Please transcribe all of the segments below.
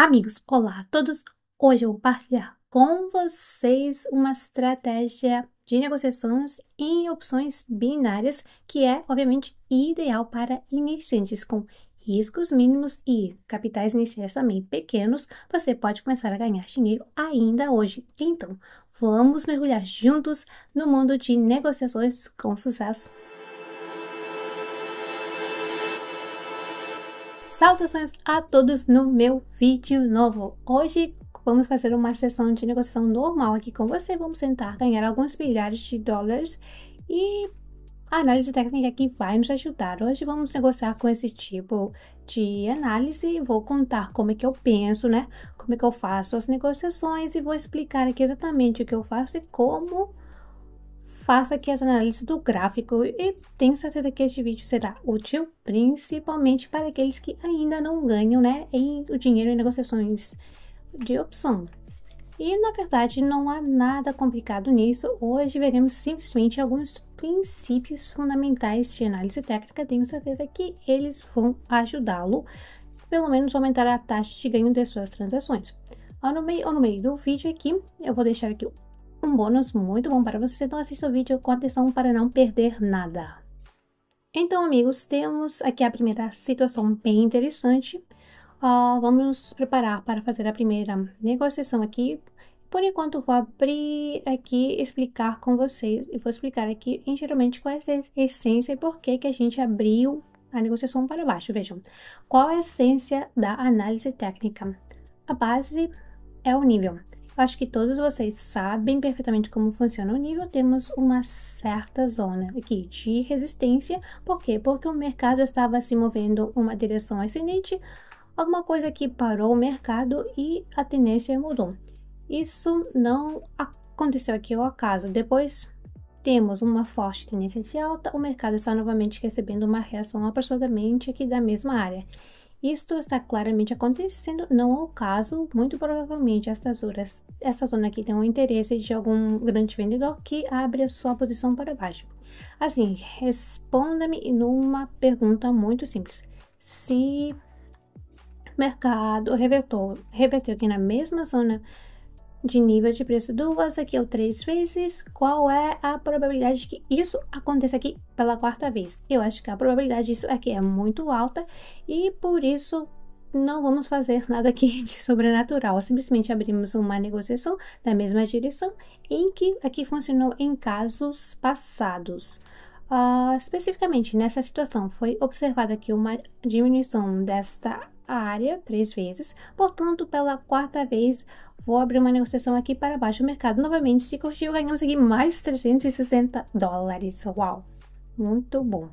Amigos, olá a todos! Hoje eu vou partilhar com vocês uma estratégia de negociações em opções binárias que é, obviamente, ideal para iniciantes com riscos mínimos e capitais iniciais também pequenos. Você pode começar a ganhar dinheiro ainda hoje. Então, vamos mergulhar juntos no mundo de negociações com sucesso. Saudações a todos no meu vídeo novo. Hoje vamos fazer uma sessão de negociação normal aqui com você. Vamos tentar ganhar alguns milhares de dólares e a análise técnica aqui vai nos ajudar. Hoje vamos negociar com esse tipo de análise. Vou contar como é que eu penso, né? Como é que eu faço as negociações e vou explicar aqui exatamente o que eu faço e como faço aqui as análises do gráfico e tenho certeza que este vídeo será útil, principalmente para aqueles que ainda não ganham, né, o dinheiro em negociações de opção. E, na verdade, não há nada complicado nisso. Hoje veremos simplesmente alguns princípios fundamentais de análise técnica. Tenho certeza que eles vão ajudá-lo, pelo menos aumentar a taxa de ganho de suas transações. No meio do vídeo aqui, eu vou deixar aqui um bônus muito bom para você, então assista o vídeo com atenção para não perder nada. Então, amigos, temos aqui a primeira situação bem interessante. Vamos nos preparar para fazer a primeira negociação aqui. Por enquanto, vou abrir aqui e explicar com vocês, e vou explicar aqui, geralmente, qual é a essência e por que a gente abriu a negociação para baixo. Vejam, qual é a essência da análise técnica? A base é o nível. Acho que todos vocês sabem perfeitamente como funciona o nível. Temos uma certa zona aqui de resistência. Por quê? Porque o mercado estava se movendo uma direção ascendente, alguma coisa aqui parou o mercado e a tendência mudou. Isso não aconteceu aqui ao acaso. Depois temos uma forte tendência de alta, o mercado está novamente recebendo uma reação aproximadamente aqui da mesma área. Isto está claramente acontecendo, não ao caso, muito provavelmente esta zona aqui tem um interesse de algum grande vendedor que abre a sua posição para baixo. Assim, responda-me numa pergunta muito simples. Se o mercado reverteu aqui na mesma zona de nível de preço 2 aqui ou 3 vezes, qual é a probabilidade de que isso aconteça aqui pela quarta vez? Eu acho que a probabilidade disso aqui é muito alta e por isso não vamos fazer nada aqui de sobrenatural, simplesmente abrimos uma negociação na mesma direção em que aqui funcionou em casos passados. Especificamente nessa situação foi observada aqui uma diminuição desta área 3 vezes, portanto pela quarta vez vou abrir uma negociação aqui para baixo. O mercado novamente se corrigiu, ganhamos aqui mais 360 dólares. Uau, muito bom.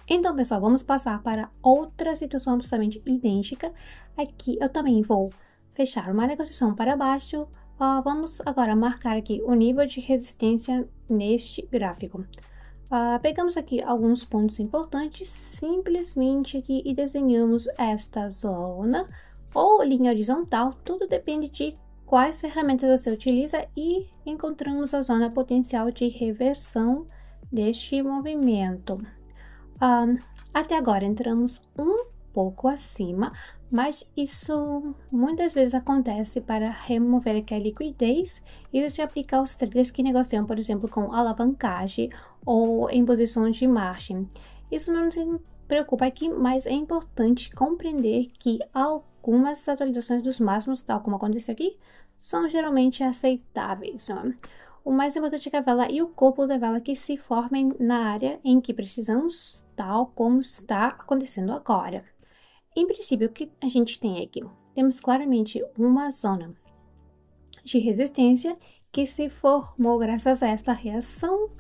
Então, pessoal, vamos passar para outra situação absolutamente idêntica. Aqui eu também vou fechar uma negociação para baixo. Vamos agora marcar aqui o nível de resistência neste gráfico. Pegamos aqui alguns pontos importantes, simplesmente aqui e desenhamos esta zona ou linha horizontal, tudo depende de quais ferramentas você utiliza e encontramos a zona potencial de reversão deste movimento. Até agora entramos um pouco acima, mas isso muitas vezes acontece para remover aqui a liquidez e se aplica aos traders que negociam, por exemplo, com alavancagem ou em posições de margem. Isso não nos preocupa aqui, mas é importante compreender que algumas atualizações dos máximos, tal como aconteceu aqui, são geralmente aceitáveis. O mais importante é que a vela e o corpo da vela que se formem na área em que precisamos, tal como está acontecendo agora. Em princípio, o que a gente tem aqui? Temos claramente uma zona de resistência que se formou graças a esta reação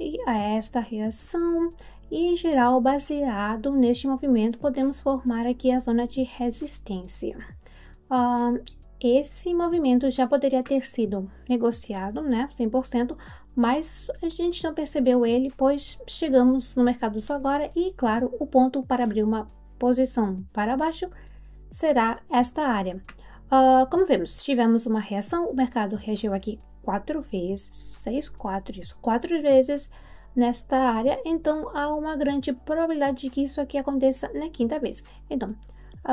e a esta reação. E, em geral, baseado neste movimento, podemos formar aqui a zona de resistência. Esse movimento já poderia ter sido negociado, né, 100%, mas a gente não percebeu ele, pois chegamos no mercado só agora e, claro, o ponto para abrir uma posição para baixo será esta área. Como vemos, tivemos uma reação, o mercado reagiu aqui 4 vezes, 4 vezes nesta área, então há uma grande probabilidade de que isso aqui aconteça na quinta vez. Então,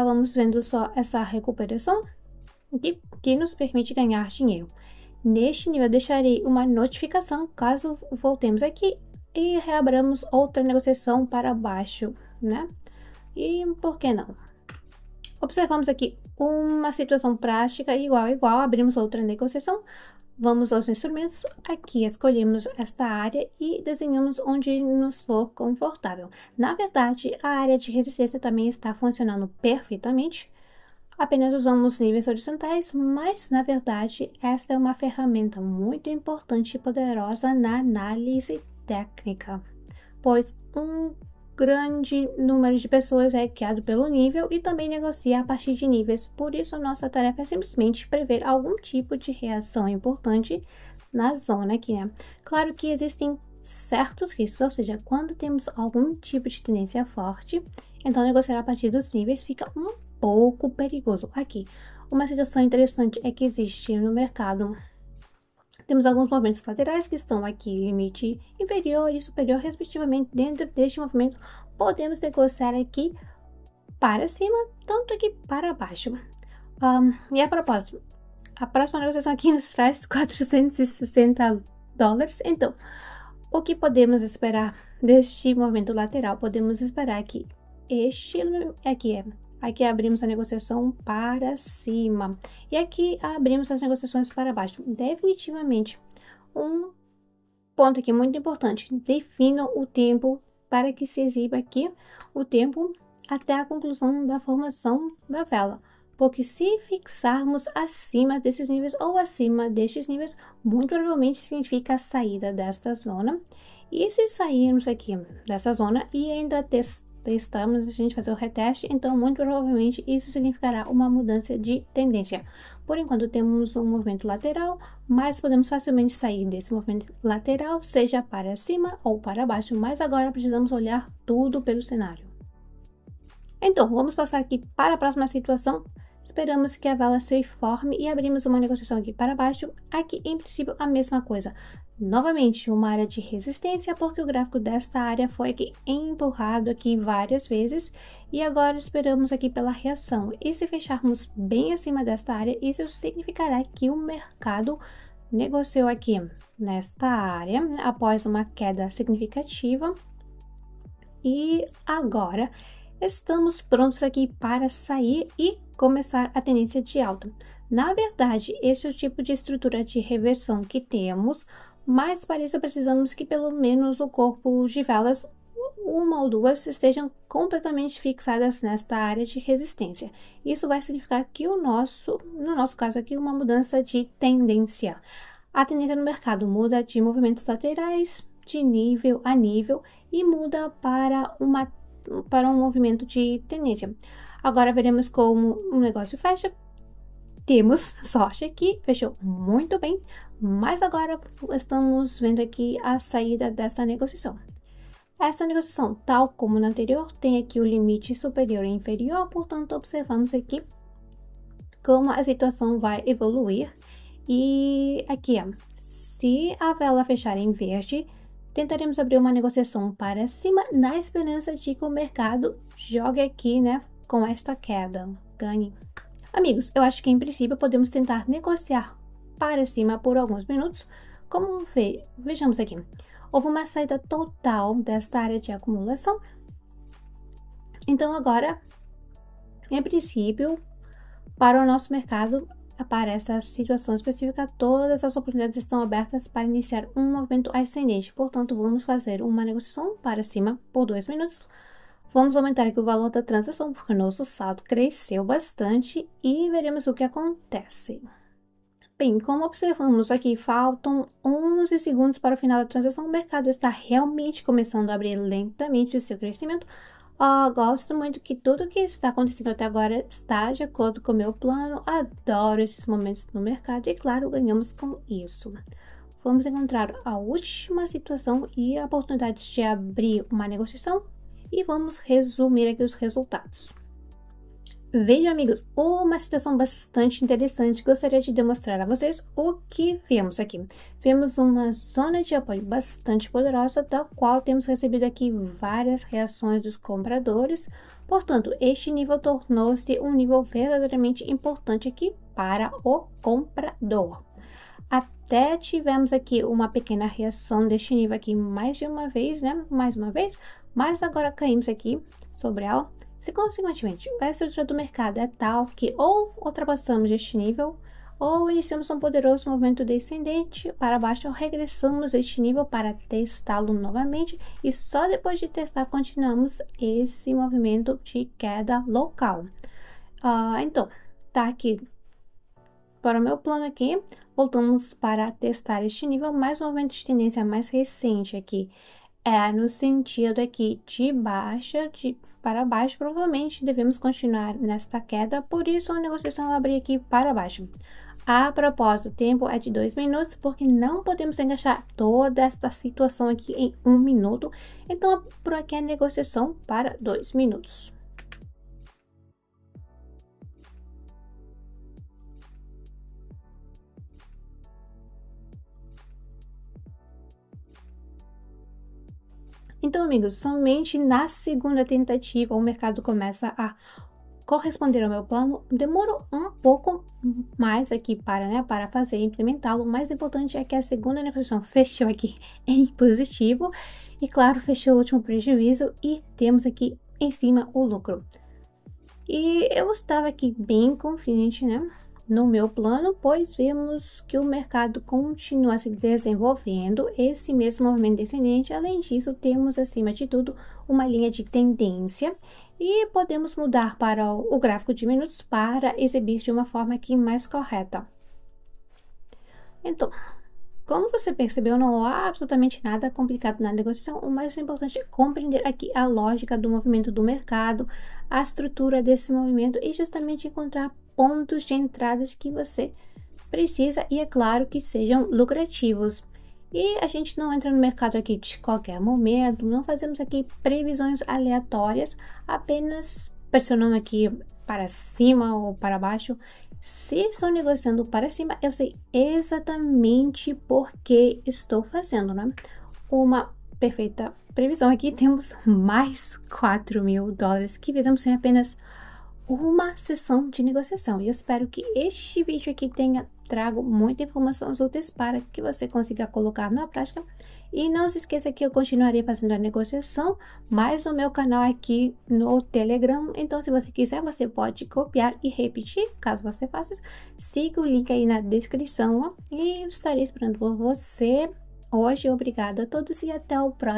vamos vendo só essa recuperação que nos permite ganhar dinheiro. Neste nível, deixarei uma notificação caso voltemos aqui e reabramos outra negociação para baixo, né? E por que não? Observamos aqui uma situação prática igual, abrimos outra negociação, vamos aos instrumentos, aqui escolhemos esta área e desenhamos onde nos for confortável. Na verdade, a área de resistência também está funcionando perfeitamente, apenas usamos níveis horizontais, mas na verdade esta é uma ferramenta muito importante e poderosa na análise técnica, pois um grande número de pessoas é guiado pelo nível e também negocia a partir de níveis. Por isso, nossa tarefa é simplesmente prever algum tipo de reação importante na zona aqui, né? Claro que existem certos riscos, ou seja, quando temos algum tipo de tendência forte, então negociar a partir dos níveis fica um pouco perigoso. Aqui, uma situação interessante é que existe no mercado, temos alguns movimentos laterais que estão aqui, limite inferior e superior, respectivamente. Dentro deste movimento, podemos negociar aqui para cima, tanto aqui para baixo. E a propósito, a próxima negociação aqui nos traz $460. Então, o que podemos esperar deste movimento lateral? Podemos esperar que aqui abrimos a negociação para cima e aqui abrimos as negociações para baixo. Definitivamente, um ponto aqui muito importante, defina o tempo para que se exiba aqui o tempo até a conclusão da formação da vela. Porque se fixarmos acima desses níveis ou acima destes níveis, muito provavelmente significa a saída desta zona. E se sairmos aqui dessa zona e ainda testamos, a gente fazer o reteste, então muito provavelmente isso significará uma mudança de tendência. Por enquanto temos um movimento lateral, mas podemos facilmente sair desse movimento lateral, seja para cima ou para baixo, mas agora precisamos olhar tudo pelo cenário. Então, vamos passar aqui para a próxima situação. Esperamos que a vela se forme e abrimos uma negociação aqui para baixo. Aqui, em princípio, a mesma coisa. Novamente, uma área de resistência, porque o gráfico desta área foi aqui empurrado aqui várias vezes. E agora esperamos aqui pela reação. E se fecharmos bem acima desta área, isso significará que o mercado negociou aqui nesta área, após uma queda significativa. E agora estamos prontos aqui para sair e começar a tendência de alta. Na verdade, esse é o tipo de estrutura de reversão que temos, mas para isso precisamos que pelo menos o corpo de velas, uma ou duas, estejam completamente fixadas nesta área de resistência. Isso vai significar que no nosso caso aqui, uma mudança de tendência. A tendência no mercado muda de movimentos laterais, de nível a nível, e muda para um movimento de tendência. Agora veremos como o negócio fecha. Temos sorte aqui, fechou muito bem, mas agora estamos vendo aqui a saída dessa negociação. Essa negociação, tal como na anterior, tem aqui o limite superior e inferior, portanto, observamos aqui como a situação vai evoluir. E aqui, se a vela fechar em verde, tentaremos abrir uma negociação para cima na esperança de que o mercado jogue aqui, né, com esta queda, ganhe. Amigos, eu acho que em princípio podemos tentar negociar para cima por alguns minutos. Como vejamos aqui, houve uma saída total desta área de acumulação. Então agora, em princípio, para o nosso mercado, para essa situação específica, todas as oportunidades estão abertas para iniciar um movimento ascendente. Portanto, vamos fazer uma negociação para cima por 2 minutos. Vamos aumentar aqui o valor da transação, porque o nosso saldo cresceu bastante e veremos o que acontece. Bem, como observamos aqui, faltam 11 segundos para o final da transação. O mercado está realmente começando a abrir lentamente o seu crescimento. Gosto muito que tudo que está acontecendo até agora está de acordo com o meu plano. Adoro esses momentos no mercado e, claro, ganhamos com isso. Vamos encontrar a última situação e a oportunidade de abrir uma negociação e vamos resumir aqui os resultados. Vejam, amigos, uma situação bastante interessante. Gostaria de demonstrar a vocês o que vemos aqui. Vemos uma zona de apoio bastante poderosa, da qual temos recebido aqui várias reações dos compradores, Portanto, este nível tornou-se um nível verdadeiramente importante aqui para o comprador. Até tivemos aqui uma pequena reação deste nível aqui mais de uma vez, né? Mais uma vez, mas agora caímos aqui sobre ela. Se consequentemente a estrutura do mercado é tal que ou ultrapassamos este nível, ou iniciamos um poderoso movimento descendente para baixo, ou regressamos este nível para testá-lo novamente e só depois de testar continuamos esse movimento de queda local. Então, tá aqui para o meu plano aqui, voltamos para testar este nível, mais um movimento de tendência mais recente aqui. No sentido aqui de baixa, para baixo, provavelmente devemos continuar nesta queda, por isso a negociação vai abrir aqui para baixo. A propósito, o tempo é de 2 minutos, porque não podemos encaixar toda esta situação aqui em 1 minuto, então por aqui a negociação para 2 minutos. Então, amigos, somente na segunda tentativa o mercado começa a corresponder ao meu plano. Demorou um pouco mais aqui para fazer implementá-lo. O mais importante é que a segunda negociação fechou aqui em positivo e, claro, fechou o último prejuízo e temos aqui em cima o lucro. E eu estava aqui bem confiante, né, no meu plano, pois vemos que o mercado continua se desenvolvendo, esse mesmo movimento descendente. Além disso, temos acima de tudo uma linha de tendência e podemos mudar para o gráfico de minutos para exibir de uma forma aqui mais correta. Então, como você percebeu, não há absolutamente nada complicado na negociação. O mais importante é compreender aqui a lógica do movimento do mercado, a estrutura desse movimento e justamente encontrar pontos de entradas que você precisa e é claro que sejam lucrativos. E a gente não entra no mercado aqui de qualquer momento, não fazemos aqui previsões aleatórias, apenas pressionando aqui para cima ou para baixo. Se estou negociando para cima, eu sei exatamente por que estou fazendo, né? Uma perfeita previsão aqui, temos mais 4 mil dólares que fizemos em apenas uma sessão de negociação. E eu espero que este vídeo aqui tenha trago muitas informações úteis para que você consiga colocar na prática. E não se esqueça que eu continuarei fazendo a negociação, mas no meu canal aqui no Telegram. Então, se você quiser, você pode copiar e repetir, caso você faça isso. Siga o link aí na descrição, ó, e estarei esperando por você hoje. Obrigada a todos e até o próximo.